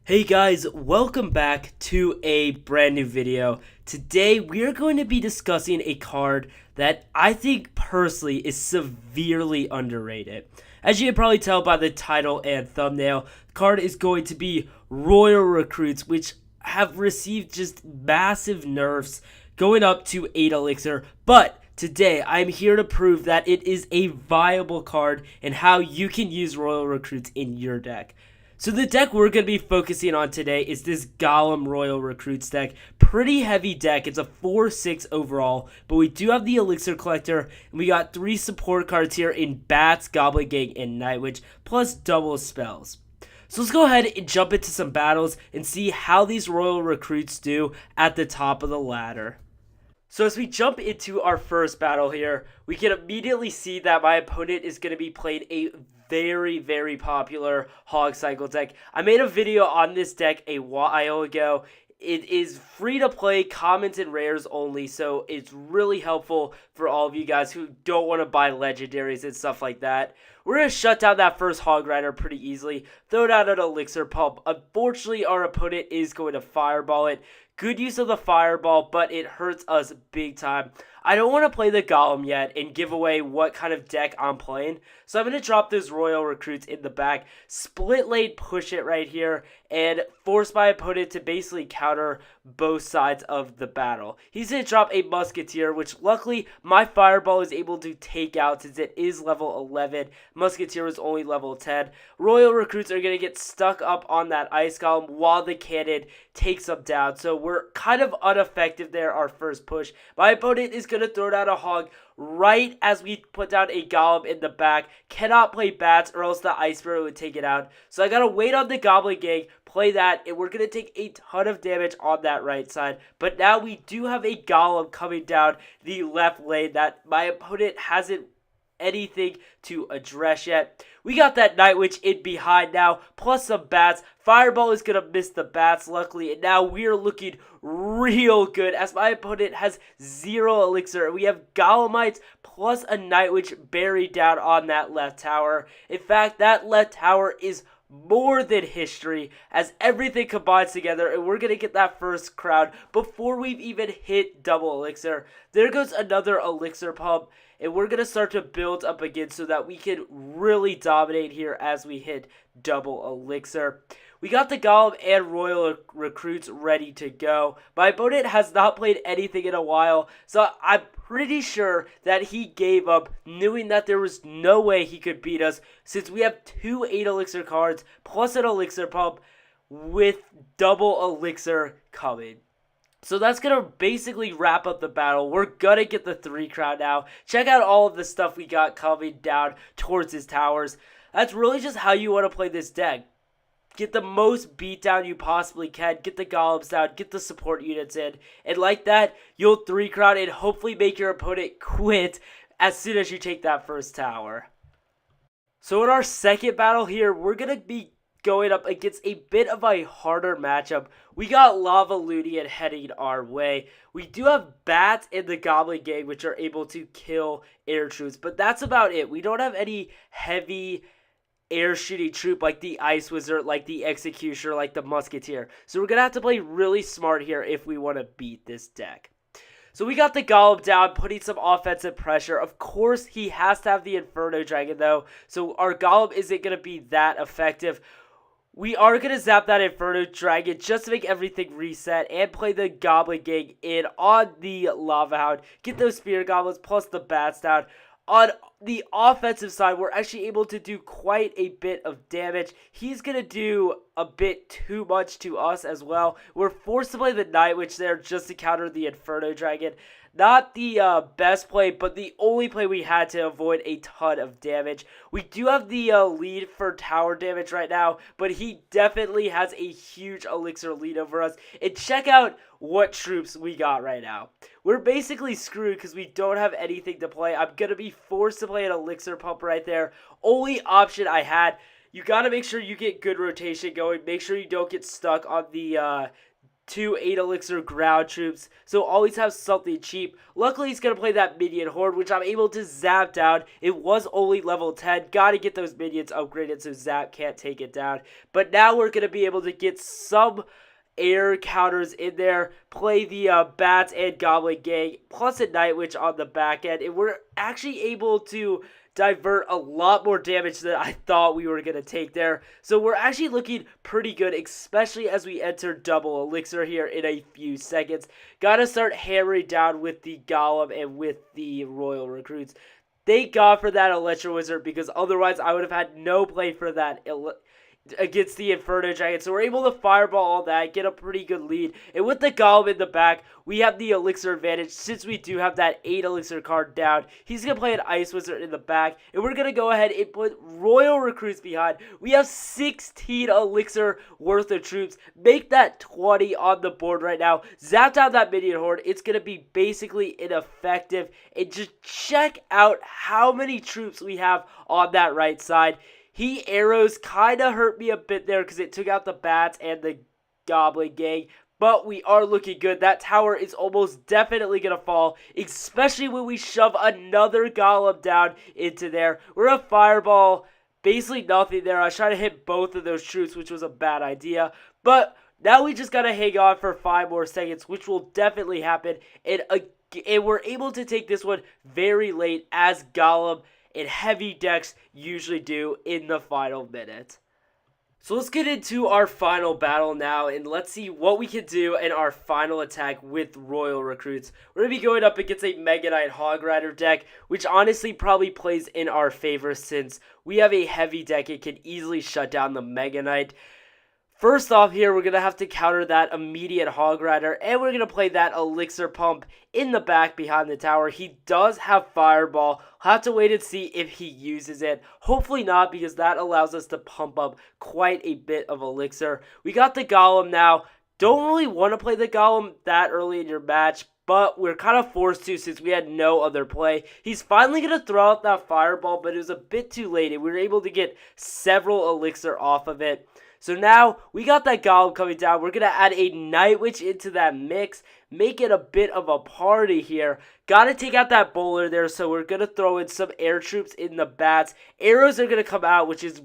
Hey guys, welcome back to a brand new video. Today we are going to be discussing a card that I think personally is severely underrated. As you can probably tell by the title and thumbnail, the card is going to be Royal Recruits, which have received just massive nerfs going up to 8 elixir, but today I'm here to prove that it is a viable card and how you can use Royal Recruits in your deck. So the deck we're going to be focusing on today is this Golem Royal Recruits deck. Pretty heavy deck. It's a 4-6 overall, but we do have the Elixir Collector, and we got 3 support cards here in Bats, Goblin Gang, and Night Witch, plus double spells. So let's go ahead and jump into some battles and see how these Royal Recruits do at the top of the ladder. So as we jump into our first battle here, we can immediately see that my opponent is going to be playing a very popular Hog Cycle deck. I made a video on this deck a while ago. It is free to play, commons and rares only, so it's really helpful for all of you guys who don't want to buy legendaries and stuff like that. We're going to shut down that first Hog Rider pretty easily, throw down an Elixir Pump. Unfortunately, our opponent is going to Fireball it. Good use of the Fireball, but it hurts us big time. I don't want to play the Golem yet and give away what kind of deck I'm playing, so I'm going to drop those Royal Recruits in the back, split lane push it right here, and force my opponent to basically counter both sides of the battle. He's going to drop a Musketeer, which luckily my Fireball is able to take out since it is level 11. Musketeer was only level 10. Royal Recruits are going to get stuck up on that Ice Golem while the cannon takes them down, so we're kind of ineffective there, our first push. My opponent is going to throw down a Hog right as we put down a Golem in the back. Cannot play Bats or else the Ice Spirit would take it out. So I got to wait on the Goblin Gang, play that, and we're going to take a ton of damage on that right side. But now we do have a Golem coming down the left lane that my opponent hasn't anything to address yet. We got that Night Witch in behind now, plus some Bats. Fireball is going to miss the Bats, luckily, and now we're looking real good as my opponent has 0 elixir. We have Golemites plus a Night Witch buried down on that left tower. In fact, that left tower is more than history as everything combines together, and we're going to get that first crown before we've even hit double elixir. There goes another elixir pump, and we're going to start to build up again so that we can really dominate here as we hit double elixir. We got the Golem and Royal Recruits ready to go. My opponent has not played anything in a while, so I'm pretty sure that he gave up, knowing that there was no way he could beat us since we have 2 8 elixir cards plus an elixir pump with double elixir coming. So that's going to basically wrap up the battle. We're going to get the 3 crown now. Check out all of the stuff we got coming down towards his towers. That's really just how you want to play this deck. Get the most beatdown you possibly can. Get the golems down. Get the support units in. And like that, you'll 3 crown and hopefully make your opponent quit as soon as you take that first tower. So in our second battle here, we're going to be going up against a bit of a harder matchup. We got Lava Ludian heading our way. We do have Bats in the Goblin Gang, which are able to kill air troops, but that's about it. We don't have any heavy air shooting troop like the Ice Wizard, like the Executioner, like the Musketeer. So we're going to have to play really smart here if we want to beat this deck. So we got the Golem down, putting some offensive pressure. Of course, he has to have the Inferno Dragon, though, so our Golem isn't going to be that effective. We are going to zap that Inferno Dragon just to make everything reset and play the Goblin Gang in on the Lava Hound. Get those Spear Goblins plus the Bats down. On the offensive side, we're actually able to do quite a bit of damage. He's going to do a bit too much to us as well. We're forced to play the Night Witch there just to counter the Inferno Dragon. Not the best play, but the only play we had to avoid a ton of damage. We do have the lead for tower damage right now, but he definitely has a huge elixir lead over us. And check out what troops we got right now. We're basically screwed because we don't have anything to play. I'm going to be forced to play an elixir pump right there. Only option I had. You got to make sure you get good rotation going. Make sure you don't get stuck on the 2 8 elixir ground troops, so always have something cheap. Luckily, he's going to play that minion horde, which I'm able to zap down. It was only level 10. Got to get those minions upgraded so zap can't take it down. But now we're going to be able to get some air counters in there, play the bats and goblin gang, plus a night witch on the back end, and we're actually able to divert a lot more damage than I thought we were going to take there. So we're actually looking pretty good, especially as we enter double elixir here in a few seconds. Gotta start hammering down with the golem and with the royal recruits. Thank God for that electro wizard, because otherwise I would have had no play for that against the Inferno Giant. So we're able to fireball all that, get a pretty good lead. And with the Golem in the back, we have the elixir advantage since we do have that 8 elixir card down. He's going to play an Ice Wizard in the back. And we're going to go ahead and put Royal Recruits behind. We have 16 elixir worth of troops. Make that 20 on the board right now. Zap down that minion horde. It's going to be basically ineffective. And just check out how many troops we have on that right side. He arrows kind of hurt me a bit there because it took out the bats and the goblin gang. But we are looking good. That tower is almost definitely going to fall, especially when we shove another golem down into there. We're a fireball, basically nothing there. I was trying to hit both of those troops, which was a bad idea. But now we just got to hang on for 5 more seconds, which will definitely happen. And we're able to take this one very late, as golem and heavy decks usually do in the final minute. So let's get into our final battle now, and let's see what we can do in our final attack with Royal Recruits. We're going to be going up against a Mega Knight Hog Rider deck, which honestly probably plays in our favor since we have a heavy deck. It can easily shut down the Mega Knight. First off here, we're going to have to counter that immediate Hog Rider, and we're going to play that Elixir Pump in the back behind the tower. He does have Fireball. We'll have to wait and see if he uses it. Hopefully not, because that allows us to pump up quite a bit of Elixir. We got the Golem now. Don't really want to play the Golem that early in your match, but we're kind of forced to since we had no other play. He's finally going to throw out that Fireball, but it was a bit too late, and we were able to get several Elixir off of it. So now, we got that Golem coming down. We're going to add a Night Witch into that mix. Make it a bit of a party here. Got to take out that bowler there, so we're going to throw in some air troops in the bats. Arrows are going to come out, which is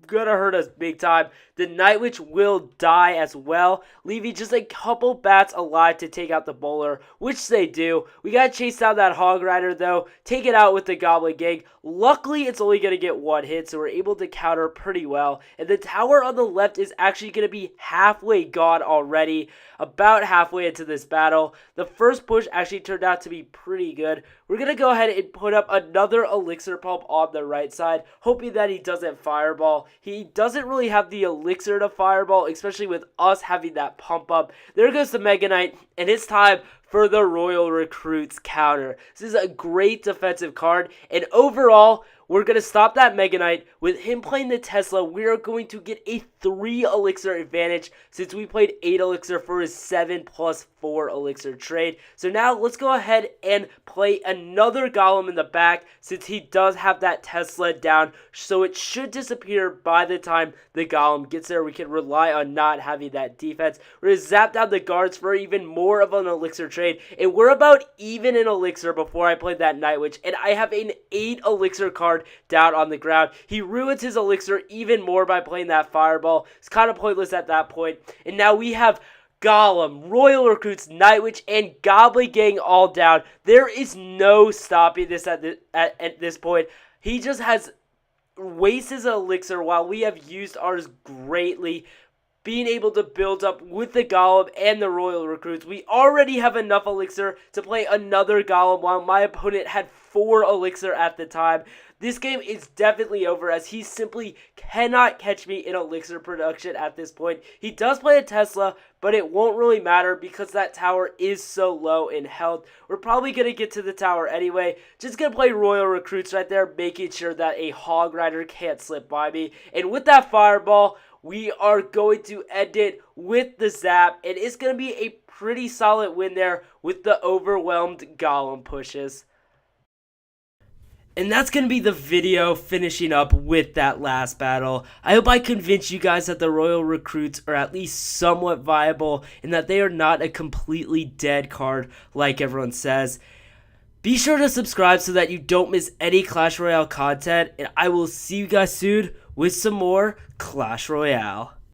going to hurt us big time. The Night Witch will die as well, leaving just a couple bats alive to take out the bowler, which they do. We got to chase down that Hog Rider, though. Take it out with the Goblin Gang. Luckily, it's only going to get one hit, so we're able to counter pretty well. And the tower on the left is actually going to be halfway gone already, about halfway into this battle. The first push actually turned out to be pretty good. We're going to go ahead and put up another Elixir Pump on the right side, hoping that he doesn't Fireball. He doesn't really have the Elixir to Fireball, especially with us having that pump up. There goes the Mega Knight, and it's time for the Royal Recruits counter. This is a great defensive card, and overall, we're going to stop that Mega Knight. With him playing the Tesla, we are going to get a 3 elixir advantage since we played 8 elixir for his 7 plus 4 elixir trade. So now let's go ahead and play another Golem in the back since he does have that Tesla down. So it should disappear by the time the Golem gets there. We can rely on not having that defense. We're going to zap down the guards for even more of an elixir trade. And we're about even in elixir before I played that Night Witch. And I have an 8 elixir card down on the ground. He ruins his elixir even more by playing that Fireball. It's kind of pointless at that point. And now we have Golem, Royal Recruits, Night Witch, and Goblin Gang all down. There is no stopping this at this point. He just has wasted his elixir while we have used ours greatly. Being able to build up with the Golem and the Royal Recruits. We already have enough elixir to play another Golem while my opponent had 4 elixir at the time. This game is definitely over as he simply cannot catch me in elixir production at this point. He does play a Tesla, but it won't really matter because that tower is so low in health. We're probably going to get to the tower anyway. Just going to play Royal Recruits right there, making sure that a Hog Rider can't slip by me. And with that Fireball, we are going to end it with the zap, and it's going to be a pretty solid win there with the overwhelmed Golem pushes. And that's going to be the video finishing up with that last battle. I hope I convinced you guys that the Royal Recruits are at least somewhat viable and that they are not a completely dead card like everyone says. Be sure to subscribe so that you don't miss any Clash Royale content, and I will see you guys soon with some more Clash Royale.